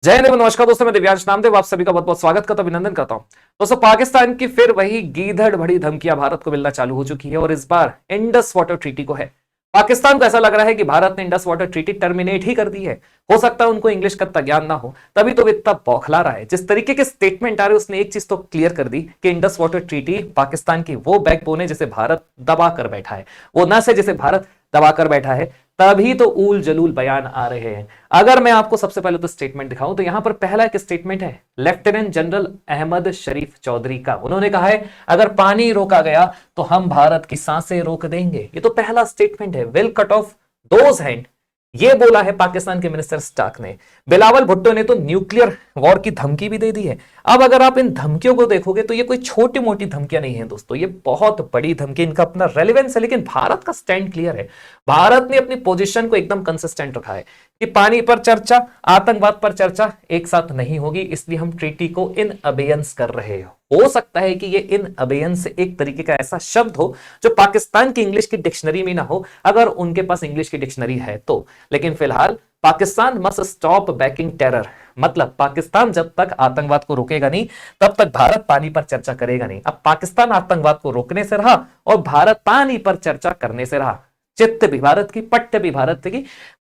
जय हिंद, नमस्कार दोस्तों। मैं दिव्यांश नामदेव आप सभी का बहुत बहुत स्वागत करता हूं, अभिनंदन करता हूं। दोस्तों, पाकिस्तान की फिर वही गीदड़ भरी धमकियां भारत को मिलना चालू हो चुकी है और इस बार इंडस वाटर ट्रीटी को है। पाकिस्तान को ऐसा लग रहा है कि भारत ने इंडस वाटर ट्रीटी टर्मिनेट ही कर दी है। हो सकता है उनको इंग्लिश का ज्ञान ना हो, तभी तो वो इतना बौखला रहा है। जिस तरीके के स्टेटमेंट आ रहे उसने एक चीज तो क्लियर कर दी कि इंडस वाटर ट्रीटी पाकिस्तान की वो बैकबोन है जिसे भारत दबा कर बैठा है, वो नस है जिसे भारत दबा कर बैठा है। तभी तो ऊल जलूल बयान आ रहे हैं। अगर मैं आपको सबसे पहले तो स्टेटमेंट दिखाऊं तो यहां पर पहला एक स्टेटमेंट है लेफ्टिनेंट जनरल अहमद शरीफ चौधरी का। उन्होंने कहा है अगर पानी रोका गया तो हम भारत की सांसें रोक देंगे। ये तो पहला स्टेटमेंट है। Will cut off those hand, ये बोला है पाकिस्तान के मिनिस्टर स्टार्क ने। बिलावल भुट्टो ने तो न्यूक्लियर वॉर की धमकी भी दे दी है। अब अगर आप इन धमकियों को देखोगे तो ये कोई छोटी मोटी धमकियां नहीं है दोस्तों, ये बहुत बड़ी धमकी। इनका अपना रेलेवेंस है, लेकिन भारत का स्टैंड क्लियर है। भारत ने अपनी पोजीशन को एकदम कंसिस्टेंट रखा है कि पानी पर चर्चा, आतंकवाद पर चर्चा एक साथ नहीं होगी, इसलिए हम ट्रीटी को इन अबेयंस कर रहे हो सकता है कि ये इन अबेयंस एक तरीके का ऐसा शब्द हो जो पाकिस्तान की इंग्लिश की डिक्शनरी में ना हो, अगर उनके पास इंग्लिश की डिक्शनरी है तो। लेकिन फिलहाल Pakistan must stop banking terror, मतलब पाकिस्तान जब तक आतंकवाद को रोकेगा नहीं तब तक भारत पानी पर चर्चा करेगा नहीं। अब पाकिस्तान आतंकवाद को रोकने से रहा और भारत पानी पर चर्चा करने से रहा। चित्त भी भारत की, पट्ट भी भारत की।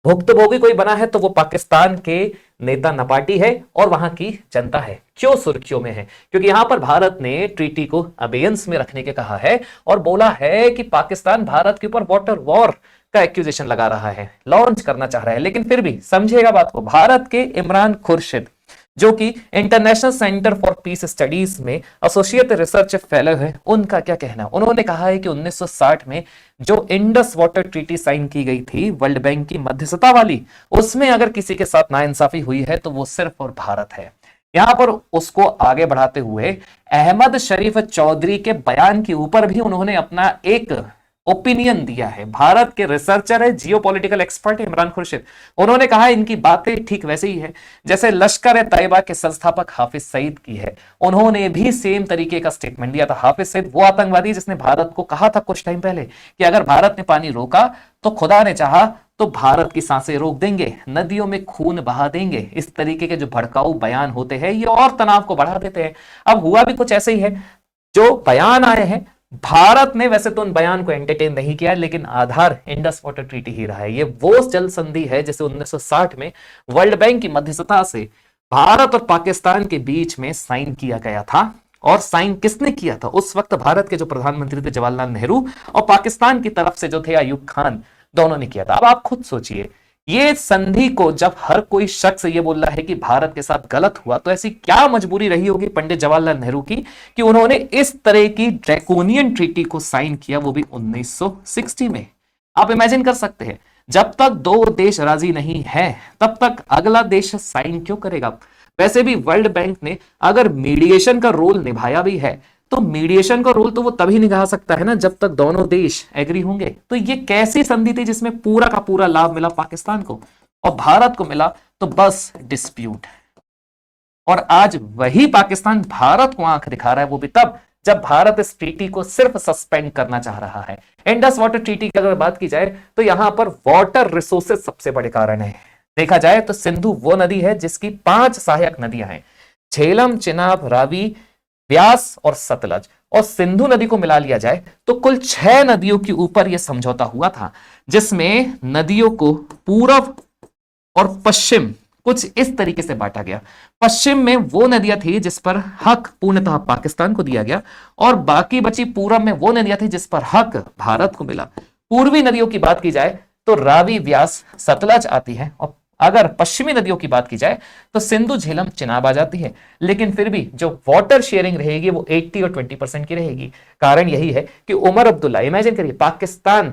भुक्तभोगी कोई बना है तो वो पाकिस्तान के नेता नपाटी है और वहां की जनता है। क्यों सुर्खियों में है? क्योंकि यहां पर भारत ने ट्रीटी को अबेयंस में रखने के कहा है और बोला है कि पाकिस्तान भारत के ऊपर वाटर वॉर का एक्यूजेशन लगा रहा है, लॉन्च करना चाह रहा है। लेकिन फिर भी समझिएगा बात को, भारत के इमरान खुर्शीद जो कि international centre for piece studies में एसोसिएट रिसर्च फेलो है, उनका क्या कहना? उन्होंने कहा है कि 1960 में जो इंडस वाटर ट्रीटी साइन की गई थी वर्ल्ड बैंक की मध्यस्थता वाली, उसमें अगर किसी के साथ नाइंसाफी हुई है तो वो सिर्फ और भारत है। यहां पर उसको आगे बढ़ाते हुए अहमद शरीफ चौधरी के बयान के ऊपर भी उन्होंने अपना एक ओपिनियन दिया है। भारत के रिसर्चर है, जियोपॉलिटिकल एक्सपर्ट है इमरान खुर्शीद। उन्होंने कहा इनकी बातें ठीक वैसे ही है जैसे लश्कर ए तैयबा के संस्थापक हाफिज सईद की है। उन्होंने भी सेम तरीके का स्टेटमेंट दिया था। हाफिज सईद वो आतंकवादी जिसने भारत को कहा था कुछ टाइम पहले कि अगर भारत ने पानी रोका तो खुदा ने चाहा तो भारत की सांसें रोक देंगे, नदियों में खून बहा देंगे। इस तरीके के जो भड़काऊ बयान होते हैं ये और तनाव को बढ़ा देते हैं। अब हुआ भी कुछ ऐसे ही है। जो बयान आए हैं, भारत ने वैसे तो उन बयान को एंटरटेन नहीं किया, लेकिन आधार इंडस वाटर ट्रीटी ही रहा है। ये वो जल संधि है जिसे 1960 में वर्ल्ड बैंक की मध्यस्थता से भारत और पाकिस्तान के बीच में साइन किया गया था। और साइन किसने किया था? उस वक्त भारत के जो प्रधानमंत्री थे जवाहरलाल नेहरू, और पाकिस्तान की तरफ से जो थे अयूब खान, दोनों ने किया था। अब आप खुद सोचिए, ये संधि को जब हर कोई शख्स ये बोल रहा है कि भारत के साथ गलत हुआ, तो ऐसी क्या मजबूरी रही होगी पंडित जवाहरलाल नेहरू की कि उन्होंने इस तरह की ड्रैकोनियन ट्रीटी को साइन किया, वो भी 1960 में। आप इमेजिन कर सकते हैं, जब तक दो देश राजी नहीं है तब तक अगला देश साइन क्यों करेगा? वैसे भी वर्ल्ड बैंक ने अगर मीडिएशन का रोल निभाया भी है तो मीडिएशन का रोल तो वो तभी निभा सकता है ना जब तक दोनों देश एग्री होंगे। तो ये कैसी संधि थी जिसमें पूरा का पूरा लाभ मिला पाकिस्तान को और भारत को मिला तो बस डिस्प्यूट। और आज वही पाकिस्तान भारत को आंख दिखा रहा है, वो भी तब जब भारत इस ट्रीटी को सिर्फ सस्पेंड करना चाह रहा है। इंडस वाटर ट्रीटी की अगर बात की जाए तो यहां पर वाटर रिसोर्सेज सबसे बड़े कारण है। देखा जाए तो सिंधु वो नदी है जिसकी 5 सहायक नदियां हैं, झेलम, चिनाब, रावी, व्यास और सतलज। और सिंधु नदी को मिला लिया जाए तो कुल 6 नदियों के ऊपर यह समझौता हुआ था, जिसमें नदियों को पूरब और पश्चिम कुछ इस तरीके से बांटा गया। पश्चिम में वो नदियां थी जिस पर हक पूर्णतः पाकिस्तान को दिया गया और बाकी बची पूरब में वो नदियां थी जिस पर हक भारत को मिला। पूर्वी नदियों की बात की जाए तो रावी, व्यास, सतलज आती है और अगर पश्चिमी नदियों की बात की जाए तो सिंधु, झेलम, चिनाब आ जाती है। लेकिन फिर भी जो वाटर शेयरिंग रहेगी वो 80 और 20% की रहेगी। कारण यही है कि उमर अब्दुल्ला, इमेजिन करिए, पाकिस्तान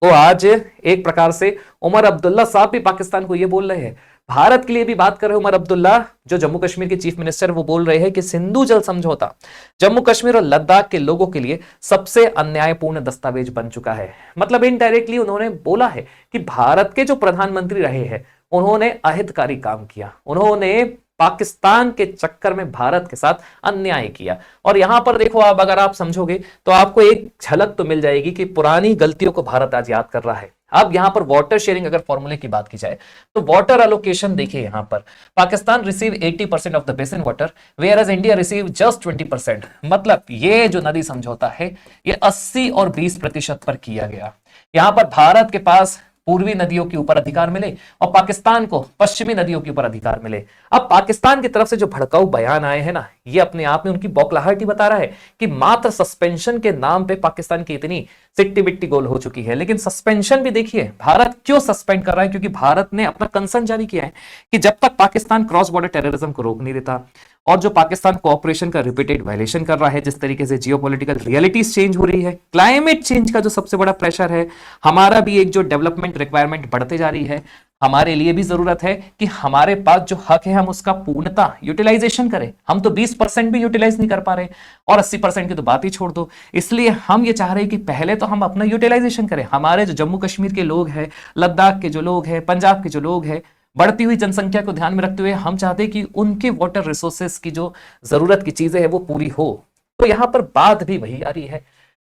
को आज एक प्रकार से उमर अब्दुल्ला साहब भी पाकिस्तान को ये बोल रहे हैं, भारत के लिए भी बात कर रहे हैं। उमर अब्दुल्ला जो जम्मू कश्मीर के चीफ मिनिस्टर, वो बोल रहे हैं कि सिंधु जल समझौता जम्मू कश्मीर और लद्दाख के लोगों के लिए सबसे अन्यायपूर्ण दस्तावेज बन चुका है। मतलब इनडायरेक्टली उन्होंने बोला है कि भारत के जो प्रधानमंत्री रहे हैं उन्होंने अहितकारी काम किया, उन्होंने पाकिस्तान के चक्कर में भारत के साथ अन्याय किया। और यहां पर देखो, आप अगर आप समझोगे तो आपको एक झलक तो मिल जाएगी कि पुरानी गलतियों को भारत आज याद कर रहा है। अब यहां पर वाटर शेयरिंग अगर फॉर्मूले की बात की जाए तो वाटर एलोकेशन देखिए, यहां पर Pakistan receive 80% of the basin water, whereas India receive just 20%। मतलब ये जो नदी समझौता है ये 80 और 20% पर किया गया। यहां पर भारत के पास पूर्वी नदियों के ऊपर अधिकार मिले और पाकिस्तान को पश्चिमी नदियों के ऊपर अधिकार मिले। अब पाकिस्तान की तरफ से जो भड़काऊ बयान आए हैं ना, ये अपने आप में उनकी बौखलाहट ही बता रहा है कि मात्र सस्पेंशन के नाम पे पाकिस्तान की इतनी सिट्टी बिट्टी गोल हो चुकी है। लेकिन सस्पेंशन भी देखिए, भारत क्यों सस्पेंड कर रहा है, क्योंकि भारत ने अपना कंसर्न जारी किया है कि जब तक पाकिस्तान क्रॉस बॉर्डर टेररिज्म को रोक नहीं देता और जो पाकिस्तान कोऑपरेशन का रिपीटेड वायलेशन कर रहा है, जिस तरीके से जियोपॉलिटिकल रियलिटीज चेंज हो रही है, क्लाइमेट चेंज का जो सबसे बड़ा प्रेशर है, हमारा भी एक जो डेवलपमेंट रिक्वायरमेंट बढ़ते जा रही है, हमारे लिए भी जरूरत है कि हमारे पास जो हक है हम उसका पूर्णता यूटिलाइजेशन करें। हम तो 20% भी यूटिलाइज नहीं कर पा रहे और 80% की तो बात ही छोड़ दो। इसलिए हम ये चाह रहे हैं कि पहले तो हम अपना यूटिलाइजेशन करें। हमारे जो जम्मू कश्मीर के लोग हैं, लद्दाख के जो लोग हैं, पंजाब के जो लोग हैं, बढ़ती हुई जनसंख्या को ध्यान में रखते हुए हम चाहते हैं कि उनके वाटर रिसोर्सेस की जो जरूरत की चीजें हैं वो पूरी हो। तो यहां पर बात भी वही आ रही है,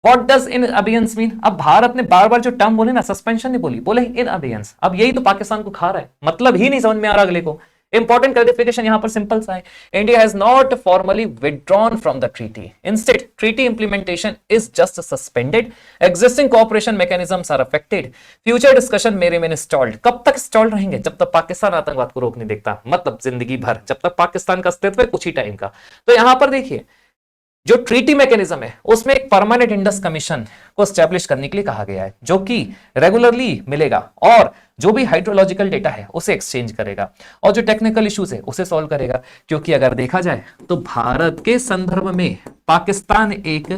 व्हाट डज इन अबियंस मीन। अब भारत ने बार बार जो टर्म बोले ना, सस्पेंशन नहीं बोली, बोले इन अबियंस। अब यही तो पाकिस्तान को खा रहा है, मतलब ही नहीं समझ में आ रहा अगले को। इंपॉर्टेंट क्लैरिफिकेशन यहां पर सिंपल सा है, India has not formally withdrawn from the treaty, instead treaty implementation is just suspended, existing cooperation mechanisms are affected, future discussion may remain stalled. कब तक स्टॉल्ड रहेंगे? जब तक पाकिस्तान आतंकवाद को रोक नहीं देखता, मतलब जिंदगी भर, जब तक पाकिस्तान का अस्तित्व है कुछ ही टाइम का। तो यहां पर देखिए, जो ट्रीटी मैकेनिज्म है उसमें एक परमानेंट इंडस कमीशन को स्टैब्लिश करने के लिए कहा गया है, जो कि रेगुलरली मिलेगा और जो भी हाइड्रोलॉजिकल डेटा है उसे एक्सचेंज करेगा और जो टेक्निकल इश्यूज है उसे सॉल्व करेगा। क्योंकि अगर देखा जाए तो भारत के संदर्भ में पाकिस्तान एक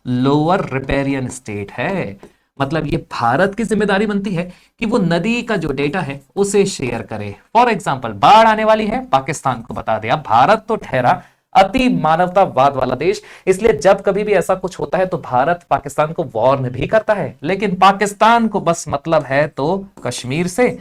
लोअर रिपेरियन स्टेट है। मतलब ये भारत की जिम्मेदारी बनती है कि वो नदी का जो डेटा है उसे शेयर करे। फॉर एग्जाम्पल, बाढ़ आने वाली है, पाकिस्तान को बता दे। अब भारत तो ठहरा अति मानवतावाद वाला देश, इसलिए जब कभी भी ऐसा कुछ होता है तो भारत पाकिस्तान को वार्न भी करता है। लेकिन पाकिस्तान को बस मतलब है तो कश्मीर से,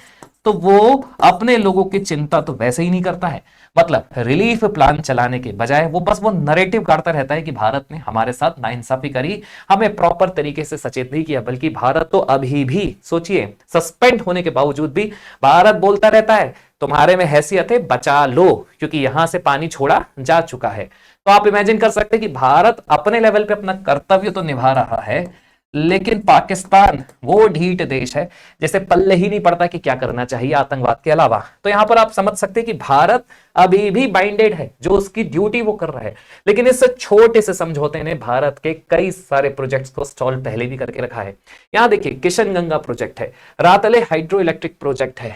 तो वो अपने लोगों की चिंता तो वैसे ही नहीं करता है। मतलब रिलीफ प्लान चलाने के बजाय वो बस वो नरेटिव काटता रहता है कि भारत ने हमारे साथ नाइंसाफी करी, हमें प्रॉपर तरीके से सचेत नहीं किया। बल्कि भारत तो अभी भी, सोचिए, सस्पेंड होने के बावजूद भी भारत बोलता रहता है तुम्हारे में हैसियत है, बचा लो, क्योंकि यहां से पानी छोड़ा जा चुका है। तो आप इमेजिन कर सकते हैं कि भारत अपने लेवल पे अपना कर्तव्य तो निभा रहा है, लेकिन पाकिस्तान वो ढीठ देश है जैसे पल्ले ही नहीं पड़ता कि क्या करना चाहिए आतंकवाद के अलावा। तो यहां पर आप समझ सकते हैं कि भारत अभी भी बाइंडेड है, जो उसकी ड्यूटी वो कर रहा है। लेकिन इस छोटे से समझौते ने भारत के कई सारे प्रोजेक्ट्स को स्टॉल पहले भी करके रखा है। यहां देखिए, किशन गंगा प्रोजेक्ट है, रातले हाइड्रो इलेक्ट्रिक प्रोजेक्ट है।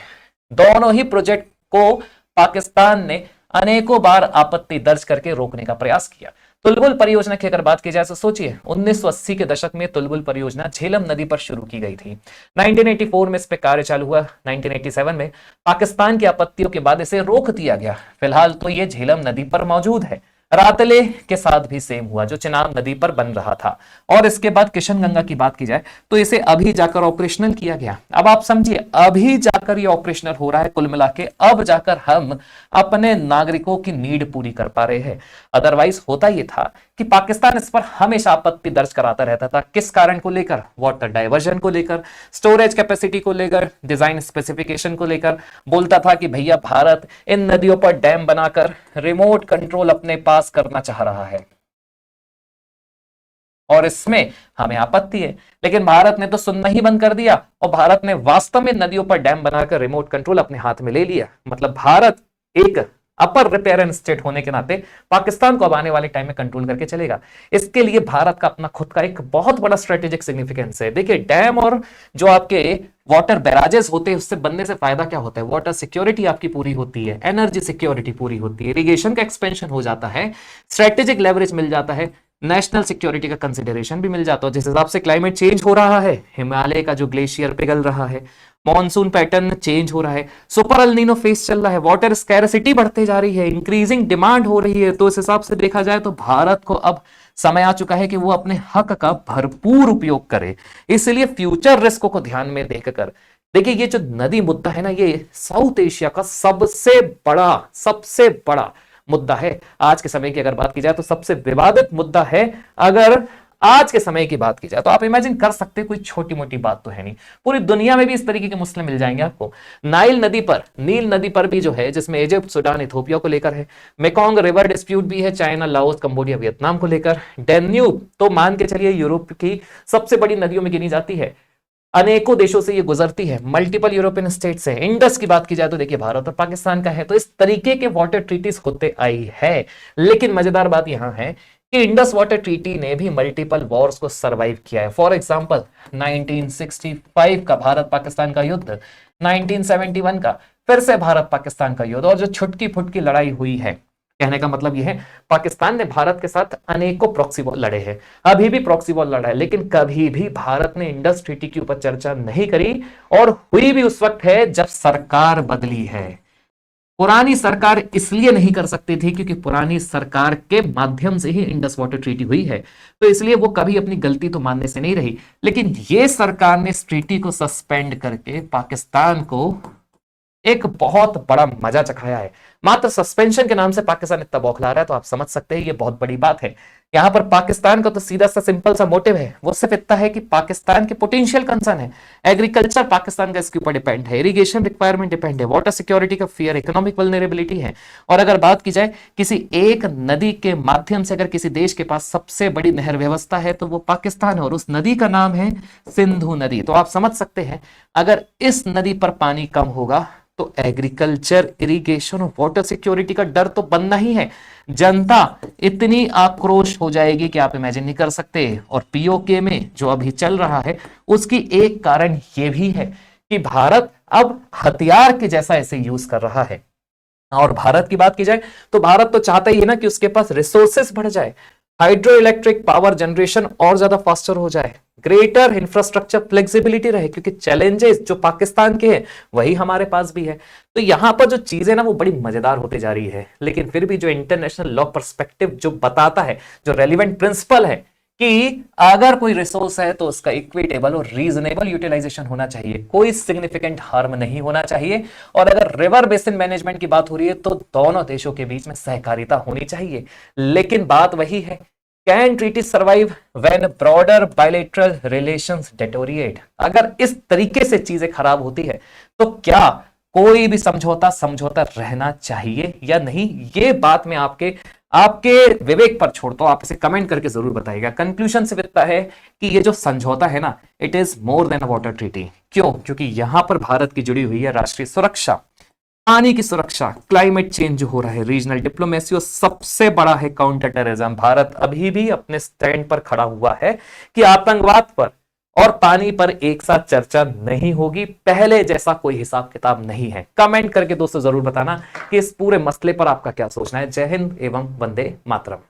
दोनों ही प्रोजेक्ट को पाकिस्तान ने अनेकों बार आपत्ति दर्ज करके रोकने का प्रयास किया। तुलबुल परियोजना की अगर बात की जाए तो सोचिए, 1980 के दशक में तुलबुल परियोजना झेलम नदी पर शुरू की गई थी। 1984 में इस पे कार्य चालू हुआ। 1987 में पाकिस्तान की आपत्तियों के बाद इसे रोक दिया गया। फिलहाल तो ये झेलम नदी पर मौजूद है। रातले के साथ भी सेम हुआ, जो चिनाब नदी पर बन रहा था। और इसके बाद किशन गंगा की बात की जाए तो इसे अभी जाकर ऑपरेशनल किया गया। अब आप समझिए, अभी जाकर ये ऑपरेशनल हो रहा है। कुल मिला के अब जाकर हम अपने नागरिकों की नीड पूरी कर पा रहे हैं। अदरवाइज होता यह था कि पाकिस्तान इस पर हमेशा आपत्ति दर्ज कराता रहता था। किस कारण को लेकर? वाटर डाइवर्जन को लेकर, स्टोरेज कैपेसिटी को लेकर, डिजाइन स्पेसिफिकेशन को लेकर। बोलता था कि भैया भारत इन नदियों पर डैम बनाकर रिमोट कंट्रोल अपने पास करना चाह रहा है और इसमें हमें आपत्ति है। लेकिन भारत ने तो सुनना ही बंद कर दिया और भारत ने वास्तव में नदियों पर डैम बनाकर रिमोट कंट्रोल अपने हाथ में ले लिया। मतलब भारत एक अपर रिपेरियन स्टेट होने के नाते पाकिस्तान को अब आने वाले टाइम में कंट्रोल करके चलेगा। इसके लिए भारत का अपना खुद का एक बहुत बड़ा स्ट्रेटेजिक सिग्निफिकेंस है। देखिए, डैम और जो आपके वाटर बैराजेस होते हैं उससे बनने से फायदा क्या होता है? वाटर सिक्योरिटी आपकी पूरी होती है, एनर्जी सिक्योरिटी पूरी होती है, इरिगेशन का एक्सपेंशन हो जाता है, स्ट्रेटेजिक लेवरेज मिल जाता है, नेशनल सिक्योरिटी का कंसिडरेशन भी मिल जाता है। जिस हिसाब से क्लाइमेट चेंज हो रहा है, हिमालय का जो ग्लेशियर पिघल रहा है, मॉनसून पैटर्न चेंज हो रहा है, सुपर एल नीनो फेज चल रहा है, वाटर स्कैरसिटी बढ़ते जा रही है, इंक्रीजिंग डिमांड हो रही है। तो इस हिसाब से देखा जाए तो भारत को अब समय आ चुका है कि वो अपने हक का भरपूर उपयोग करे। इसलिए फ्यूचर रिस्क को ध्यान में देखकर देखिए ये जो नदी मुद्दा है ना, ये साउथ एशिया का सबसे बड़ा मुद्दा है आज के समय की अगर बात की जाए तो, सबसे विवादित मुद्दा है अगर आज के समय की बात की जाए तो। आप इमेजिन कर सकते हैं, कोई छोटी मोटी बात तो है नहीं, पूरी दुनिया में भी इस तरीके के मुस्लिम मिल जाएंगे आपको। नील नदी पर भी जो है, जिसमें इजिप्ट, सूडान, इथोपिया को लेकर है, मेकोंग रिवर डिस्प्यूट भी है, चाइना, लाओस, कंबोडिया, वियतनाम को लेकर, डेन्यूब तो मान के चलिए यूरोप की सबसे बड़ी नदियों में गिनी जाती है, अनेकों देशों से ये गुजरती है, मल्टीपल यूरोपियन स्टेट से। इंडस की बात की जाए तो देखिए भारत और पाकिस्तान का है। तो इस तरीके के वाटर ट्रीटीज होते आई है, लेकिन मजेदार बात यहां है कि इंडस वाटर ट्रीटी ने भी मल्टीपल वॉर्स को सरवाइव किया है। फॉर एग्जांपल 1965 का भारत पाकिस्तान का युद्ध, 1971 का फिर से भारत पाकिस्तान का युद्ध, और जो छुटकी फुटकी लड़ाई हुई है, कहने का मतलब यह है पाकिस्तान ने भारत के साथ अनेकों प्रॉक्सी वॉर लड़े हैं, अभी भी प्रॉक्सी वॉर लड़ा है, लेकिन कभी भी भारत ने इंडस ट्रीटी के ऊपर चर्चा नहीं करी, और हुई भी उस वक्त है जब सरकार बदली है। पुरानी सरकार इसलिए नहीं कर सकती थी क्योंकि पुरानी सरकार के माध्यम से ही इंडस वाटर ट्रीटी हुई है, तो इसलिए वो कभी अपनी गलती तो मानने से नहीं रही। लेकिन ये सरकार ने इस ट्रीटी को सस्पेंड करके पाकिस्तान को एक बहुत बड़ा मजा चखाया है। मात्र सस्पेंशन के नाम से पाकिस्तान इतना बौखला रहा है, तो आप समझ सकते हैं ये बहुत बड़ी बात है। यहां पर पाकिस्तान का तो सीधा सा सिंपल सा मोटिव है, वो सिर्फ इतना है कि पाकिस्तान के पोटेंशियल कंसर्न है, एग्रीकल्चर पाकिस्तान का इसके ऊपर डिपेंड है, इरिगेशन रिक्वायरमेंट डिपेंड है, वाटर सिक्योरिटी का फियर, इकोनॉमिक वल्नरेबिलिटी है। और अगर बात की जाए किसी एक नदी के माध्यम से अगर किसी देश के पास सबसे बड़ी नहर व्यवस्था है तो वो पाकिस्तान है, और उस नदी का नाम है सिंधु नदी। तो आप समझ सकते हैं अगर इस नदी पर पानी कम होगा तो एग्रीकल्चर, इरिगेशन और वाटर सिक्योरिटी का डर तो बनना ही है। जनता इतनी आक्रोश हो जाएगी कि आप इमेजिन नहीं कर सकते। और पीओके में जो अभी चल रहा है उसकी एक कारण यह भी है कि भारत अब हथियार के जैसा इसे यूज कर रहा है। और भारत की बात की जाए तो भारत तो चाहता ही है ना कि उसके पास रिसोर्सेस बढ़ जाए, हाइड्रो इलेक्ट्रिक पावर जनरेशन और ज्यादा फास्टर हो जाए, ग्रेटर इंफ्रास्ट्रक्चर फ्लेक्सिबिलिटी रहे, क्योंकि चैलेंजेस जो पाकिस्तान के हैं वही हमारे पास भी है। तो यहां पर जो चीजें ना वो बड़ी मजेदार होती जा रही है, लेकिन फिर भी जो इंटरनेशनल लॉ पर्सपेक्टिव जो बताता है, जो रेलिवेंट प्रिंसिपल है कि अगर कोई रिसोर्स है तो उसका इक्विटेबल और रीजनेबल यूटिलाइजेशन होना चाहिए, कोई सिग्निफिकेंट हार्म नहीं होना चाहिए। और अगर रिवर बेसिन मैनेजमेंट की बात हो रही है तो दोनों देशों के बीच में सहकारिता होनी चाहिए। लेकिन बात वही है, can treaty survive when broader bilateral relations deteriorate. अगर इस तरीके से चीजें खराब होती है तो क्या कोई भी समझौता रहना चाहिए या नहीं? ये बात मैं आपके विवेक पर छोड़ता हूं, आप इसे कमेंट करके जरूर बताइएगा। कंक्लूजन से इतना है कि ये जो समझौता है ना, it is more than a water treaty. क्यों? क्योंकि यहां पर भारत की जुड़ी हुई है राष्ट्रीय सुरक्षा, पानी की सुरक्षा, क्लाइमेट चेंज जो हो रहा है, रीजनल डिप्लोमेसी, और सबसे बड़ा है काउंटर टेररिज्म। भारत अभी भी अपने स्टैंड पर खड़ा हुआ है कि आतंकवाद पर और पानी पर एक साथ चर्चा नहीं होगी, पहले जैसा कोई हिसाब किताब नहीं है। कमेंट करके दोस्तों जरूर बताना कि इस पूरे मसले पर आपका क्या सोचना है। जय हिंद एवं वंदे मातरम।